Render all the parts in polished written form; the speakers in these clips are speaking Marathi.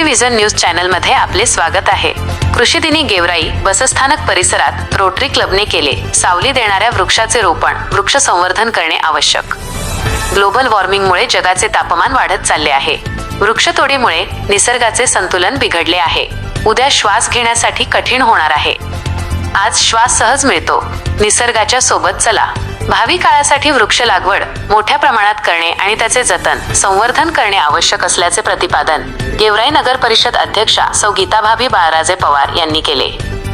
रोटरी विजन न्यूज चॅनलमध्ये आपले स्वागत आहे। कृषी दिनी गेवराई बसस्थानक परिसरात रोटरी क्लबने केले सावली देणाऱ्या वृक्षाचे रोपण। वृक्ष संवर्धन करणे आवश्यक। ग्लोबल वॉर्मिंगमुळे जगाचे तापमान वाढत चालले आहे। वृक्षतोडीमुळे निसर्गाचे संतुलन बिघडले आहे। उद्या श्वास घेण्यासाठी कठीण होणार आहे। आज श्वास सहज मिळतो। निसर्गाच्या सोबत चला। भावी काळासाठी वृक्ष लागवड मोठ्या प्रमाणात करणे आणि त्याचे जतन संवर्धन करणे आवश्यक असल्याचे प्रतिपादन गेवराई नगर परिषद अध्यक्षा सौ गीताभाभी बाळराजे पवार यांनी केले।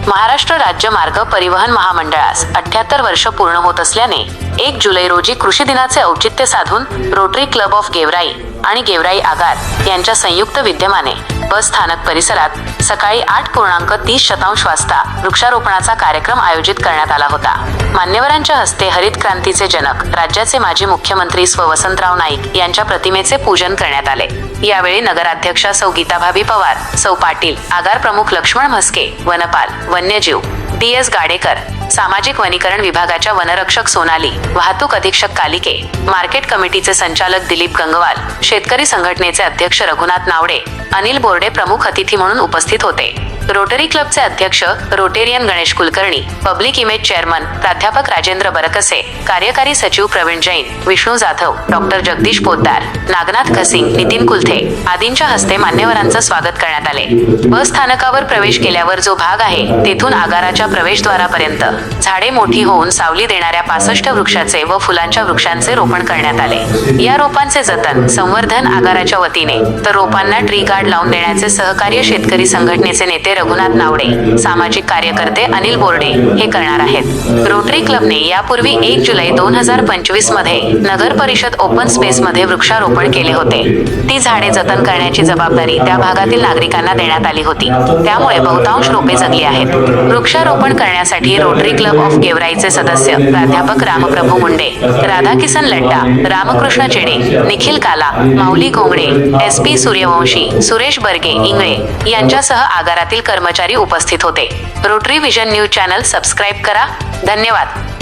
महाराष्ट्र राज्य मार्ग परिवहन महामंडळास 78 वर्ष पूर्ण होत असल्याने 1 जुलै रोजी कृषी दिनाचे औचित्य साधून रोटरी क्लब ऑफ गेवराई आणि गेवराई आगार यांच्या संयुक्त विद्यमाने बस स्थानक परिसरात सकाळी 8:30 वाजता वृक्षारोपणाचा कार्यक्रम आयोजित करण्यात आला होता। मान्यवरांच्या हस्ते हरित क्रांतीचे जनक राज्याचे माजी मुख्यमंत्री स्व वसंतराव नाईक यांच्या प्रतिमेचे पूजन करण्यात आले। यावेळी नगराध्यक्षा सौ गीताभाभी पवार, सौ पाटील, आगार प्रमुख लक्ष्मण म्हस्के, वनपाल, वन्यजीव DS गाडेकर, सामाजिक वनीकरण विभागाच्या वनरक्षक सोनाली, वाहतूक अधीक्षक कालिके, मार्केट कमिटीचे संचालक दिलीप गंगवाल, शेतकरी संघटनेचे अध्यक्ष रघुनाथ नावडे, अनिल बोर्डे प्रमुख अतिथी म्हणून उपस्थित होते। रोटरी क्लबचे अध्यक्ष Rotarian Ganesh Kulkarni, public image chairman प्राध्यापक राजेंद्र बरकसे, कार्यकारी सचिव प्रवीण जैन, विष्णू जाधव, डॉक्टर जगदीश पोद्दार, नागनाथ खसिंग, नितीन कुलथे आदींच्या हस्ते मान्यवरांचं स्वागत करण्यात आले। बस स्थानकावर प्रवेश केल्यावर जो भाग आहे तेथून आगाराच्या प्रवेशद्वारापर्यंत झाडे मोठी होऊन सावली देणाऱ्या 65 वृक्षाचे व फुलांच्या वृक्षांचे रोपण करण्यात आले। या रोपांचे जतन संवर्धन आगाराच्या वतीने तर रोपांना ट्री गार्ड लावून देण्याचे सहकार्य शेतकरी संघटनेचे नेते रघुनाथ नावडे, सामाजिक कार्यकर्ते अनिल बोर्डे हे करणार आहेत। रोटरी क्लबने यापूर्वी 1 जुलै 2025 मध्ये नगर परिषद ओपन स्पेस मध्ये वृक्षारोपण केले होते। ती झाडे जतन करण्याची जबाबदारी त्या भागातील नागरिकांना देण्यात आली होती। त्यामुळे बहुतांश रोपे जगली आहेत। वृक्षारोपण करण्यासाठी रोटरी क्लब ऑफ गेवराईचे सदस्य प्राध्यापक रामप्रभू मुंडे, राधाकिसन लड्डा, रामकृष्ण चेडे, निखिल काला, माऊली घोंगडे, SP सूर्यवंशी, सुरेश बर्गे इंगळे यांच्यासह आगारातील कर्मचारी उपस्थित होते। Rotary vision news channel subscribe करा। धन्यवाद।